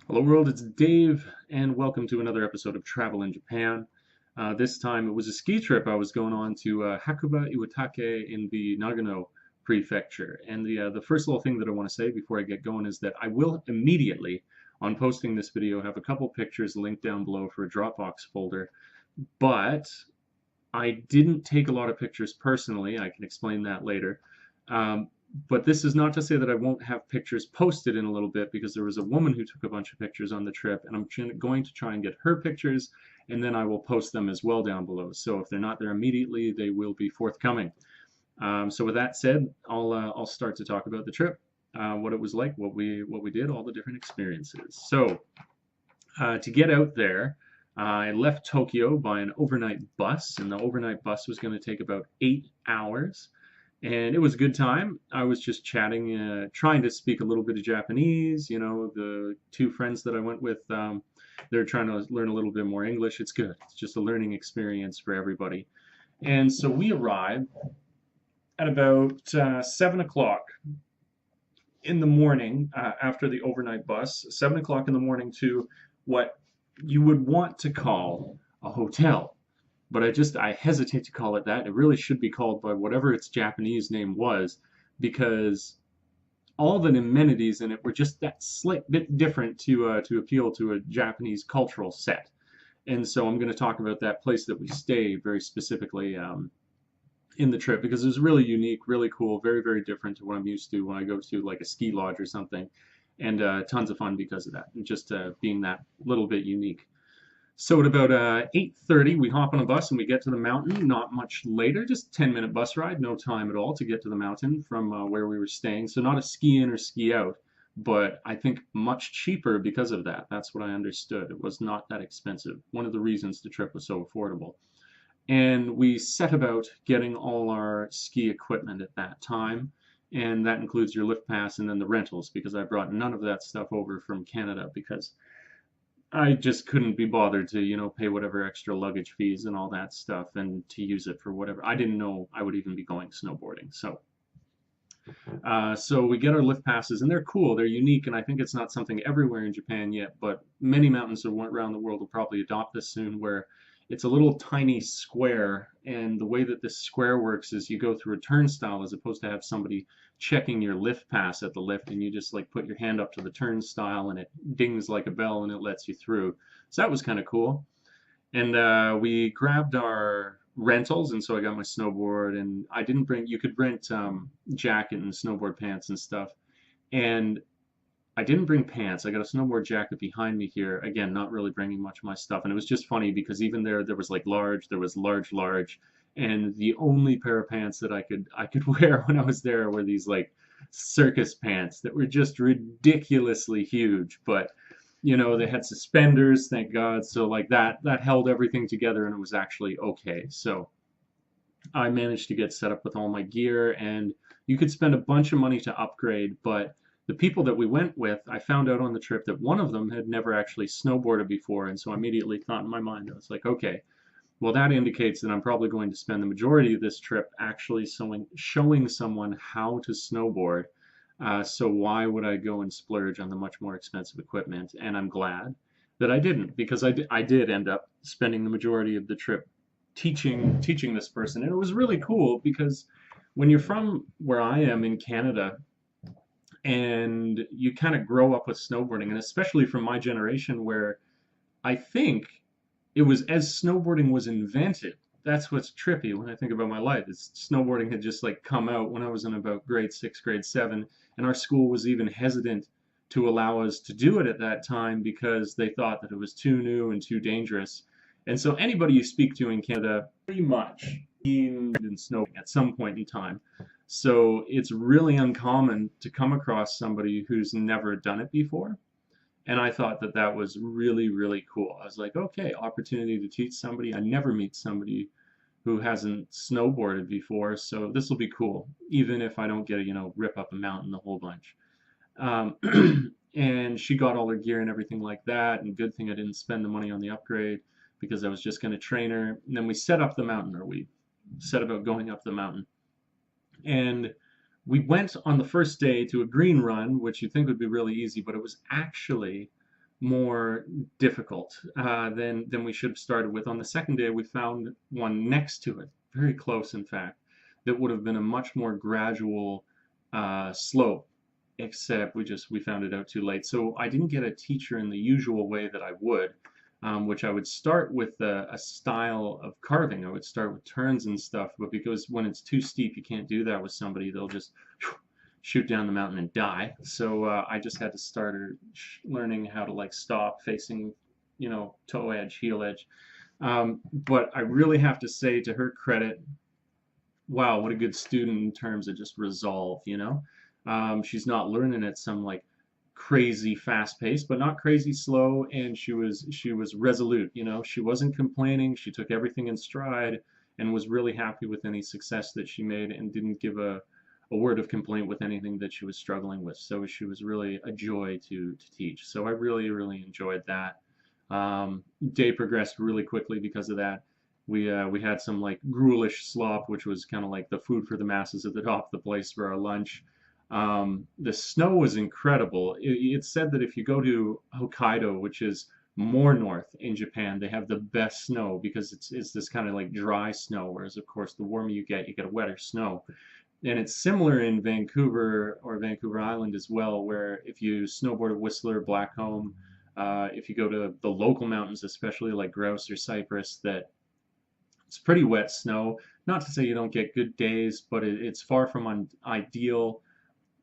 Hello world, it's Dave, and welcome to another episode of Travel in Japan. This time it was a ski trip I was going on to Hakuba, Iwatake in the Nagano Prefecture. And the first little thing that I want to say before I get going is that I will immediately, on posting this video, have a couple pictures linked down below for a Dropbox folder. But I didn't take a lot of pictures personally. I can explain that later. Um, but this is not to say that I won't have pictures posted in a little bit because there was a woman who took a bunch of pictures on the trip, and I'm going to try and get her pictures, and then I will post them as well down below. So if they're not there immediately, they will be forthcoming. So with that said, I'll start to talk about the trip, what it was like, what we did, all the different experiences. So to get out there, I left Tokyo by an overnight bus, and the overnight bus was going to take about 8 hours. And it was a good time. I was just chatting, trying to speak a little bit of Japanese. You know, the two friends that I went with, they're trying to learn a little bit more English. It's good. It's just a learning experience for everybody. And so we arrived at about 7 o'clock in the morning after the overnight bus, 7 o'clock in the morning to what you would want to call a hotel. But I hesitate to call it that. It really should be called by whatever its Japanese name was, because all the amenities in it were just that slight bit different to appeal to a Japanese cultural set. And so I'm going to talk about that place that we stayed very specifically in the trip because it was really unique, really cool, very, very different to what I'm used to when I go to like a ski lodge or something. And tons of fun because of that, and just being that little bit unique. So at about 8:30, we hop on a bus and we get to the mountain. Not much later, just 10-minute bus ride, no time at all to get to the mountain from where we were staying. So not a ski in or ski out, but I think much cheaper because of that. That's what I understood. It was not that expensive. One of the reasons the trip was so affordable. And we set about getting all our ski equipment at that time. And that includes your lift pass and then the rentals, because I brought none of that stuff over from Canada because I just couldn't be bothered to, pay whatever extra luggage fees and all that stuff and to use it for whatever. I didn't know I would even be going snowboarding. So we get our lift passes, and they're cool. They're unique, and I think it's not something everywhere in Japan yet, but many mountains around the world will probably adopt this soon, where it's a little tiny square, and the way that this square works is you go through a turnstile as opposed to have somebody checking your lift pass at the lift, and you just like put your hand up to the turnstile, and it dings like a bell, and it lets you through. So that was kind of cool. And we grabbed our rentals, and so I got my snowboard, and I didn't bring, you could rent jacket and snowboard pants and stuff. And I didn't bring pants. I got a snowboard jacket behind me here. Again, not really bringing much of my stuff. And it was just funny because even there was like large, there was large, large, and the only pair of pants that I could wear when I was there were these like circus pants that were just ridiculously huge. But they had suspenders, thank God. So like that held everything together, and it was actually okay. So I managed to get set up with all my gear, and you could spend a bunch of money to upgrade, but the people that we went with, I found out on the trip that one of them had never actually snowboarded before, and so I immediately thought in my mind, I was like, okay, well that indicates that I'm probably going to spend the majority of this trip actually showing someone how to snowboard. So why would I go and splurge on the much more expensive equipment? And I'm glad that I didn't, because I did end up spending the majority of the trip teaching this person, and it was really cool because when you're from where I am in Canada, and you kind of grow up with snowboarding, and especially from my generation where I think it was as snowboarding was invented. That's what's trippy when I think about my life. Is snowboarding had just like come out when I was in about grade 6, grade 7, and our school was even hesitant to allow us to do it at that time because they thought that it was too new and too dangerous. And so anybody you speak to in Canada pretty much in snowboarding at some point in time. So it's really uncommon to come across somebody who's never done it before. And I thought that that was really, really cool. I was like, okay, opportunity to teach somebody. I never meet somebody who hasn't snowboarded before, so this will be cool, even if I don't get to, rip up a mountain a whole bunch. And she got all her gear and everything like that, and good thing I didn't spend the money on the upgrade because I was just going to train her. And then we set up the mountain, or we set about going up the mountain. And we went on the first day to a green run, which you'd think would be really easy, but it was actually more difficult than we should have started with. On the second day, we found one next to it, very close, in fact, that would have been a much more gradual slope, except we found it out too late. So I didn't get a teacher in the usual way that I would, which I would start with a style of carving. I would start with turns and stuff, but because when it's too steep, you can't do that with somebody. They'll just shoot down the mountain and die. So I just had to start learning how to like stop facing, toe edge, heel edge. But I really have to say, to her credit, wow, what a good student in terms of just resolve, she's not learning at some like crazy fast pace, but not crazy slow, and she was resolute, she wasn't complaining, she took everything in stride and was really happy with any success that she made and didn't give a word of complaint with anything that she was struggling with. So she was really a joy to teach. So I really, really enjoyed that. Day progressed really quickly because of that. We had some like gruelish slop, which was kind of like the food for the masses at the top of the place for our lunch. The snow was incredible. It's said that if you go to Hokkaido, which is more north in Japan, they have the best snow because it's this kind of like dry snow, whereas of course the warmer you get a wetter snow. And it's similar in Vancouver or Vancouver Island as well, where if you snowboard at Whistler, Blackcomb, if you go to the local mountains, especially like Grouse or Cypress, that it's pretty wet snow. Not to say you don't get good days, but it's far from ideal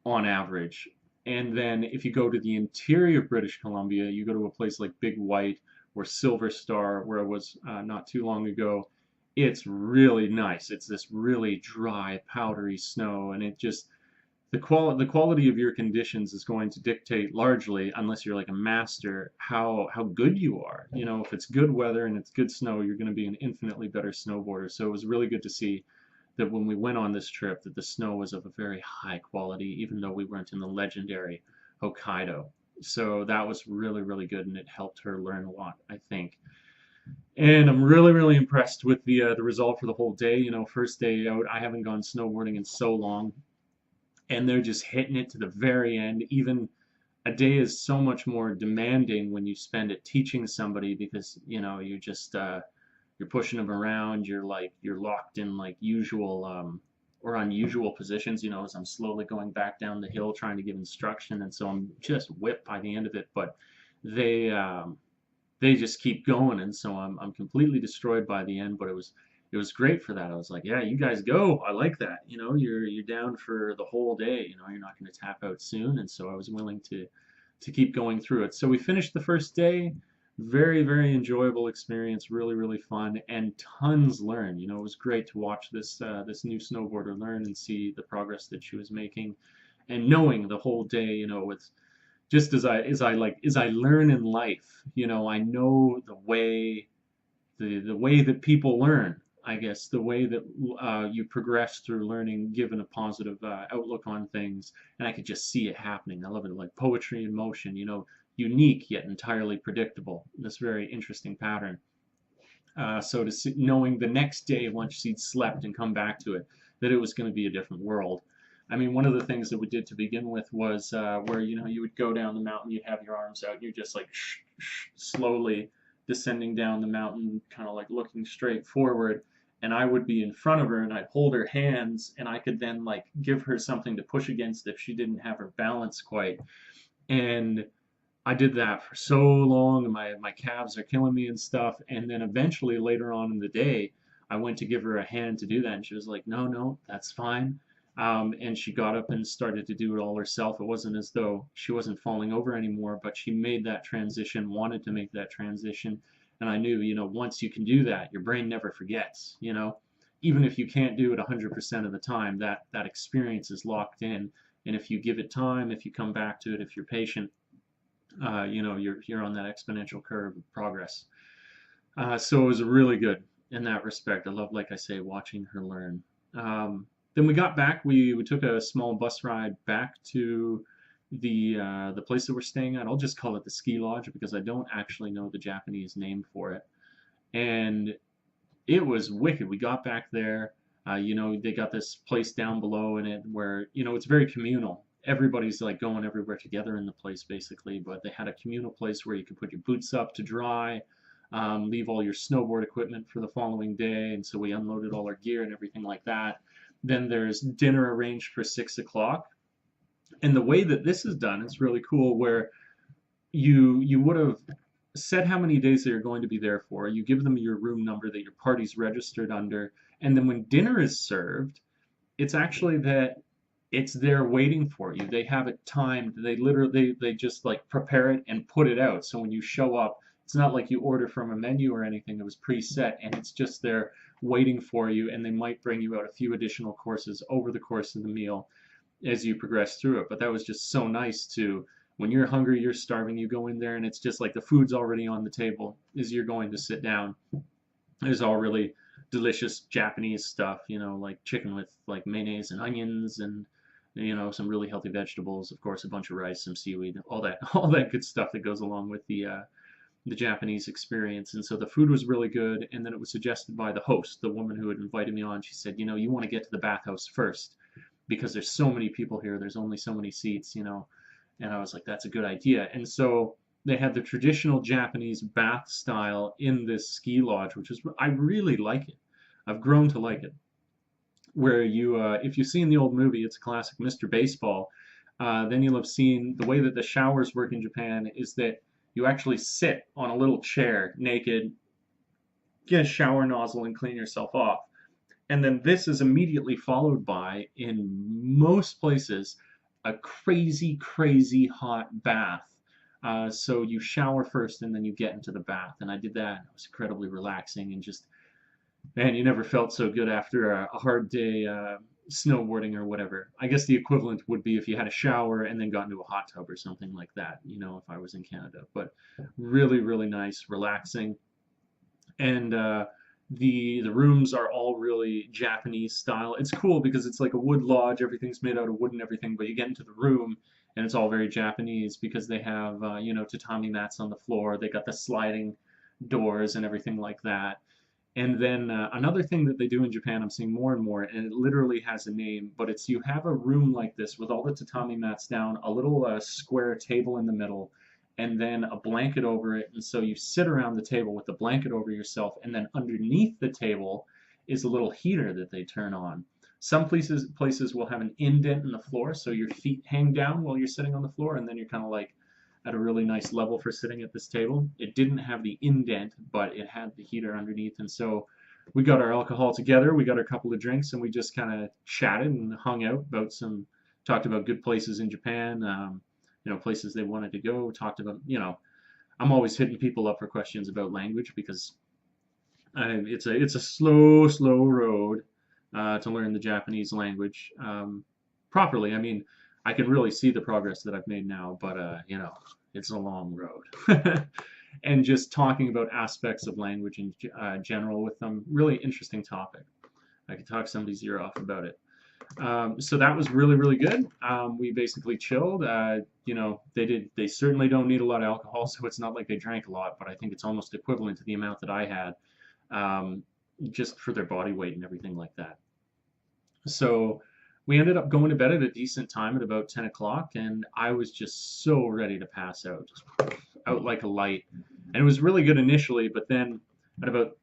on average. And then if you go to the interior of British Columbia, you go to a place like Big White or Silver Star, where I was not too long ago, it's really nice. It's this really dry, powdery snow, and the quality of your conditions is going to dictate largely, unless you're like a master, how good you are. If it's good weather and it's good snow, you're going to be an infinitely better snowboarder. So it was really good to see that when we went on this trip, that the snow was of a very high quality, even though we weren't in the legendary Hokkaido. So that was really, really good, and it helped her learn a lot, I think. And I'm really, really impressed with the result for the whole day. First day out, I haven't gone snowboarding in so long, and they're just hitting it to the very end. Even a day is so much more demanding when you spend it teaching somebody because you're pushing them around. You're locked in like usual or unusual positions. As I'm slowly going back down the hill trying to give instruction, and so I'm just whipped by the end of it. But they they just keep going, and so I'm completely destroyed by the end. But it was great for that. I was like, yeah, you guys go. I like that. You're down for the whole day. You're not going to tap out soon, and so I was willing to keep going through it. So we finished the first day. Very, very enjoyable experience. Really, really fun, and tons learned. It was great to watch this new snowboarder learn and see the progress that she was making, and knowing the whole day, with just as I learn in life, I know the way that people learn, I guess, the way that you progress through learning, given a positive outlook on things, and I could just see it happening. I love it, like poetry in motion, unique yet entirely predictable. This very interesting pattern. So knowing the next day, once she'd slept and come back to it, that it was going to be a different world. I mean, one of the things that we did to begin with was where you would go down the mountain, you'd have your arms out, and you're just like slowly descending down the mountain, kind of like looking straight forward. And I would be in front of her, and I'd hold her hands, and I could then like give her something to push against if she didn't have her balance quite. And I did that for so long, and my calves are killing me and stuff. And then eventually, later on in the day, I went to give her a hand to do that, and she was like, "No, no, that's fine." And she got up and started to do it all herself. It wasn't as though she wasn't falling over anymore, but she made that transition, wanted to make that transition. And I knew, once you can do that, your brain never forgets. Even if you can't do it 100% of the time, that experience is locked in. And if you give it time, if you come back to it, if you're patient, you're on that exponential curve of progress. So it was really good in that respect. I love, like I say, watching her learn. Then we got back. We took a small bus ride back to the place that we're staying at. I'll just call it the ski lodge because I don't actually know the Japanese name for it. And it was wicked. We got back there. They got this place down below in it where it's very communal. everybody's like going everywhere together in the place basically, but they had a communal place where you could put your boots up to dry, leave all your snowboard equipment for the following day, and so we unloaded all our gear and everything like that. Then there's dinner arranged for 6 o'clock, and the way that this is done is really cool, where you would have said how many days they're going to be there for. You give them your room number that your party's registered under, and then when dinner is served, it's actually that it's there waiting for you. They have it timed. They literally they just like prepare it and put it out. So when you show up, it's not like you order from a menu or anything that was preset, and it's just there waiting for you. And they might bring you out a few additional courses over the course of the meal as you progress through it. But that was just so nice to, when you're hungry, you're starving, you go in there and it's just like the food's already on the table as you're going to sit down. There's all really delicious Japanese stuff, like chicken with like mayonnaise and onions, and some really healthy vegetables, of course, a bunch of rice, some seaweed, all that all that good stuff that goes along with the Japanese experience. And so the food was really good, and then it was suggested by the host, the woman who had invited me on. She said, you want to get to the bathhouse first because there's so many people here, there's only so many seats, and I was like, that's a good idea. And so they had the traditional Japanese bath style in this ski lodge, which is, I really like it. I've grown to like it. Where if you've seen the old movie, it's a classic, Mr. Baseball, then you'll have seen the way that the showers work in Japan is that you actually sit on a little chair naked, get a shower nozzle and clean yourself off. And then this is immediately followed by, in most places, a crazy, crazy hot bath. So you shower first and then you get into the bath. And I did that. It was incredibly relaxing, and just, man, you never felt so good after a hard day snowboarding or whatever. I guess the equivalent would be if you had a shower and then got into a hot tub or something like that, if I was in Canada. But really, really nice, relaxing. And the rooms are all really Japanese style. It's cool because it's like a wood lodge, everything's made out of wood and everything, but you get into the room and it's all very Japanese because they have tatami mats on the floor, they got the sliding doors and everything like that. And then another thing that they do in Japan, I'm seeing more and more, and it literally has a name, but it's, you have a room like this with all the tatami mats down, a little square table in the middle, and then a blanket over it. And so you sit around the table with the blanket over yourself, and then underneath the table is a little heater that they turn on. Some places will have an indent in the floor, so your feet hang down while you're sitting on the floor, and then you're kind of like at a really nice level for sitting at this table. It didn't have the indent, but it had the heater underneath. And so we got our alcohol together, we got a couple of drinks, and we just kind of chatted and hung out about talked about good places in Japan, places they wanted to go, talked about, I'm always hitting people up for questions about language because it's a slow road to learn the Japanese language properly. I mean, I can really see the progress that I've made now, but it's a long road. And just talking about aspects of language in general with them, really interesting topic. I could talk somebody's ear off about it. So that was really, really good. We basically chilled. They certainly don't need a lot of alcohol, so it's not like they drank a lot, but I think it's almost equivalent to the amount that I had, just for their body weight and everything like that. So we ended up going to bed at a decent time at about 10 o'clock, and I was just so ready to pass out, just out like a light. And it was really good initially, but then at about,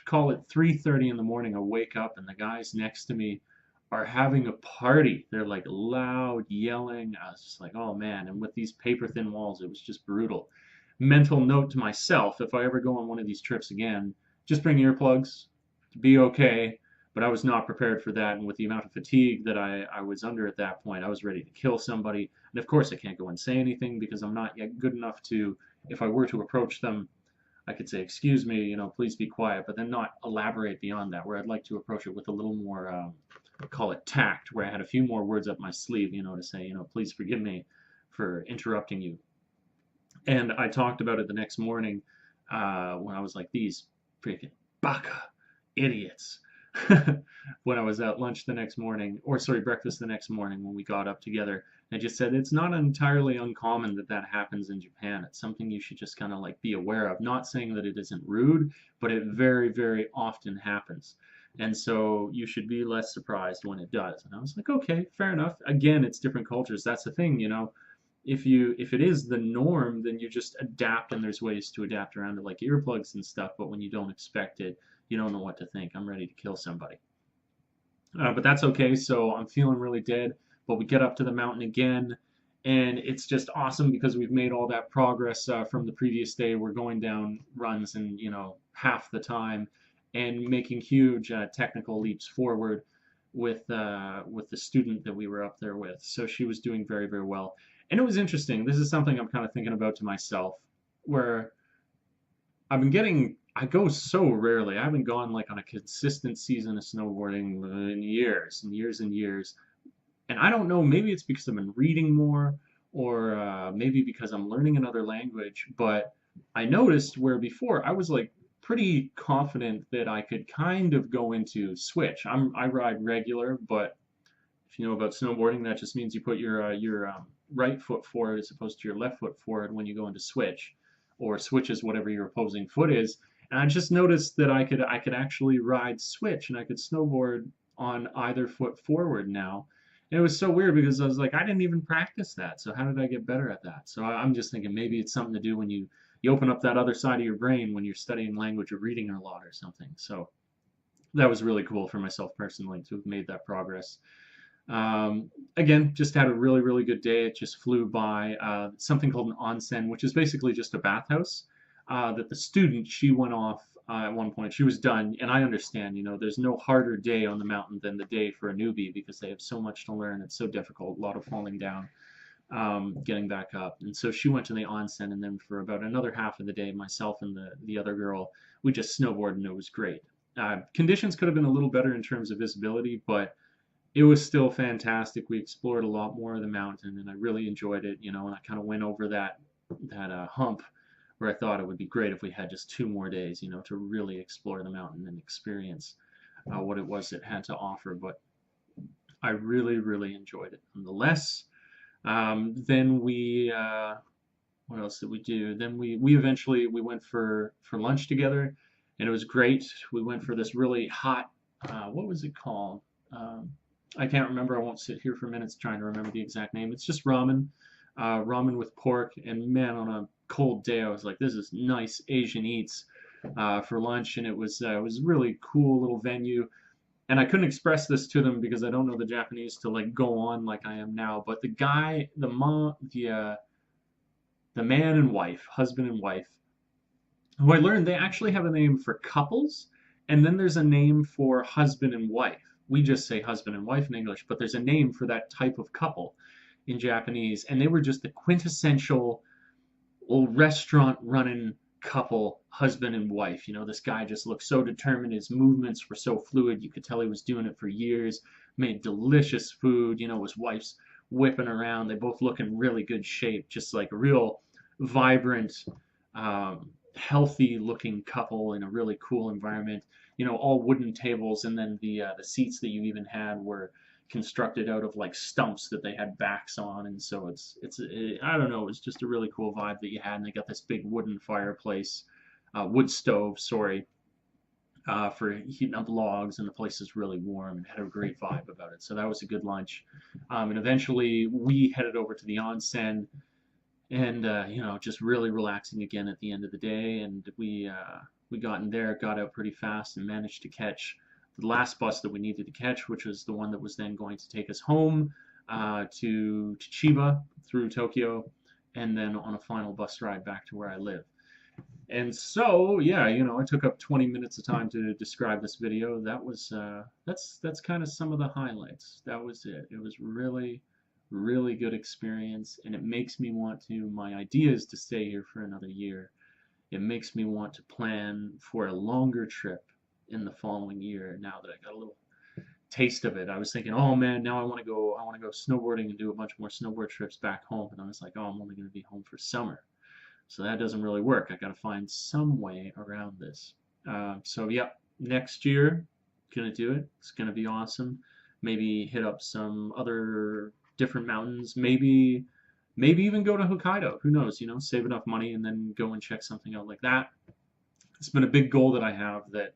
call it 3:30 in the morning, I wake up and the guys next to me are having a party. They're like loud yelling. I was just like, oh man. And with these paper thin walls, it was just brutal. Mental note to myself, if I ever go on one of these trips again, just bring earplugs, be okay. But I was not prepared for that, and with the amount of fatigue that I was under at that point, I was ready to kill somebody. And of course I can't go and say anything because I'm not yet good enough to, if I were to approach them, I could say, excuse me, please be quiet, but then not elaborate beyond that, where I'd like to approach it with a little more, call it tact, where I had a few more words up my sleeve, to say, please forgive me for interrupting you. And I talked about it the next morning when I was like, these freaking baka idiots. When I was at lunch the next morning, or sorry, breakfast the next morning when we got up together, I just said it's not entirely uncommon that happens in Japan. It's something you should just kind of like be aware of. Not saying that it isn't rude, but it very, very often happens. And so you should be less surprised when it does. And I was like, okay, fair enough. Again, it's different cultures. That's the thing, you know. If it is the norm, then you just adapt, and there's ways to adapt around it, like earplugs and stuff. But when you don't expect it, you don't know what to think. I'm ready to kill somebody. But that's okay. So I'm feeling really dead. But we get up to the mountain again, and it's just awesome because we've made all that progress from the previous day. We're going down runs in, half the time, and making huge technical leaps forward with the student that we were up there with. So she was doing very, very well. And it was interesting. This is something I'm kind of thinking about to myself, where I go so rarely. I haven't gone like on a consistent season of snowboarding in years and years and years. And I don't know, maybe it's because I've been reading more, or maybe because I'm learning another language, but I noticed where before I was like pretty confident that I could kind of go into switch. I ride regular, but if you know about snowboarding, that just means you put your right foot forward as opposed to your left foot forward when you go into switch, or switch is whatever your opposing foot is. And I just noticed that I could actually ride switch, and I could snowboard on either foot forward now. And it was so weird because I was like, I didn't even practice that. So how did I get better at that? So I'm just thinking maybe it's something to do when you open up that other side of your brain when you're studying language or reading a lot or something. So that was really cool for myself personally to have made that progress. Again, just had a really, really good day. It just flew by. Something called an onsen, which is basically just a bathhouse. That the student, she went off at one point. She was done, and I understand, there's no harder day on the mountain than the day for a newbie because they have so much to learn. It's so difficult, a lot of falling down, getting back up. And so she went to the onsen, and then for about another half of the day, myself and the other girl, we just snowboarded, and it was great. Conditions could have been a little better in terms of visibility, but it was still fantastic. We explored a lot more of the mountain, and I really enjoyed it, and I kind of went over that hump where I thought it would be great if we had just 2 more days, to really explore the mountain and experience what it was it had to offer. But I really, really enjoyed it nonetheless. Then what else did we do? Then we eventually we went for lunch together, and it was great. We went for this really hot, what was it called? I can't remember. I won't sit here for minutes trying to remember the exact name. It's just ramen, ramen with pork. And man, on a cold day, I was like, this is nice Asian eats for lunch. And it was really cool little venue. And I couldn't express this to them because I don't know the Japanese to like go on like I am now. But the guy, the man and wife, husband and wife, who I learned they actually have a name for couples, and then there's a name for husband and wife. We just say husband and wife in English, but there's a name for that type of couple in Japanese, and they were just the quintessential old restaurant running couple, husband and wife. This guy just looked so determined. His movements were so fluid. You could tell he was doing it for years. Made delicious food. His wife's whipping around. They both look in really good shape. Just like a real vibrant, healthy looking couple in a really cool environment. All wooden tables, and then the seats that you even had were constructed out of like stumps that they had backs on, and so I don't know, it was just a really cool vibe that you had. And they got this big wooden fireplace, wood stove, sorry, for heating up logs, and the place is really warm and had a great vibe about it. So that was a good lunch. And eventually we headed over to the onsen, and just really relaxing again at the end of the day. And we got in there, got out pretty fast, and managed to catch the last bus that we needed to catch, which was the one that was then going to take us home to Chiba through Tokyo, and then on a final bus ride back to where I live. And so, yeah, I took up 20 minutes of time to describe this video. That's kind of some of the highlights. That was it. It was really, really good experience, and it makes me want to. My idea is to stay here for another year. It makes me want to plan for a longer trip in the following year. Now that I got a little taste of it, I was thinking, oh man, now I want to go snowboarding and do a bunch more snowboard trips back home. And I was like, oh, I'm only going to be home for summer, so that doesn't really work. I got to find some way around this. So yeah, next year, gonna do it. It's gonna be awesome. Maybe hit up some other different mountains. Maybe even go to Hokkaido. Who knows? Save enough money and then go and check something out like that. It's been a big goal that I have that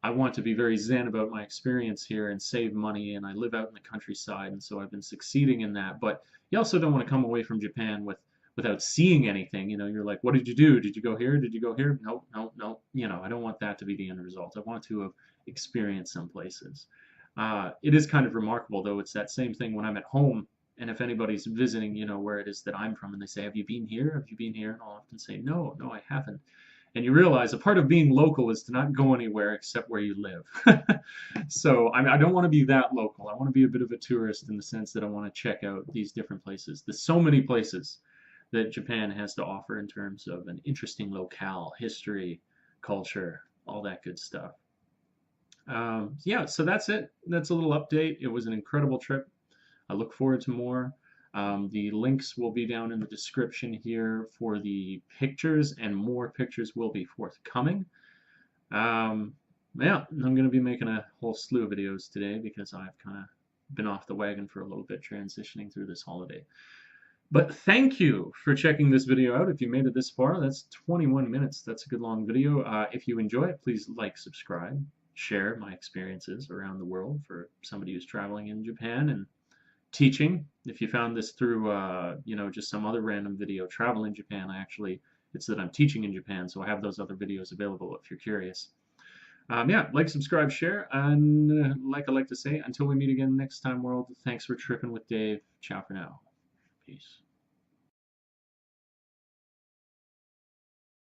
I want to be very zen about my experience here and save money, and I live out in the countryside, and so I've been succeeding in that. But you also don't want to come away from Japan without seeing anything. You know, you're like, what did you do? Did you go here? Did you go here? No, no, no. You know, I don't want that to be the end result. I want to have experienced some places. It is kind of remarkable, though. It's that same thing when I'm at home, and if anybody's visiting, you know, where it is that I'm from, and they say, "Have you been here? Have you been here?" And I'll often say, "No, no, I haven't." And you realize a part of being local is to not go anywhere except where you live. So I don't want to be that local. I want to be a bit of a tourist in the sense that I want to check out these different places. There's so many places that Japan has to offer in terms of an interesting locale, history, culture, all that good stuff. Yeah, so that's it. That's a little update. It was an incredible trip. I look forward to more. The links will be down in the description here for the pictures, and more pictures will be forthcoming. Yeah, I'm going to be making a whole slew of videos today because I've kind of been off the wagon for a little bit transitioning through this holiday. But thank you for checking this video out. If you made it this far, that's 21 minutes. That's a good long video. If you enjoy it, please like, subscribe, share my experiences around the world for somebody who's traveling in Japan and teaching. If you found this through, you know, just some other random video, travel in Japan, it's that I'm teaching in Japan, so I have those other videos available if you're curious. Yeah, like, subscribe, share, and like I like to say, until we meet again next time, world, thanks for tripping with Dave. Ciao for now. Peace.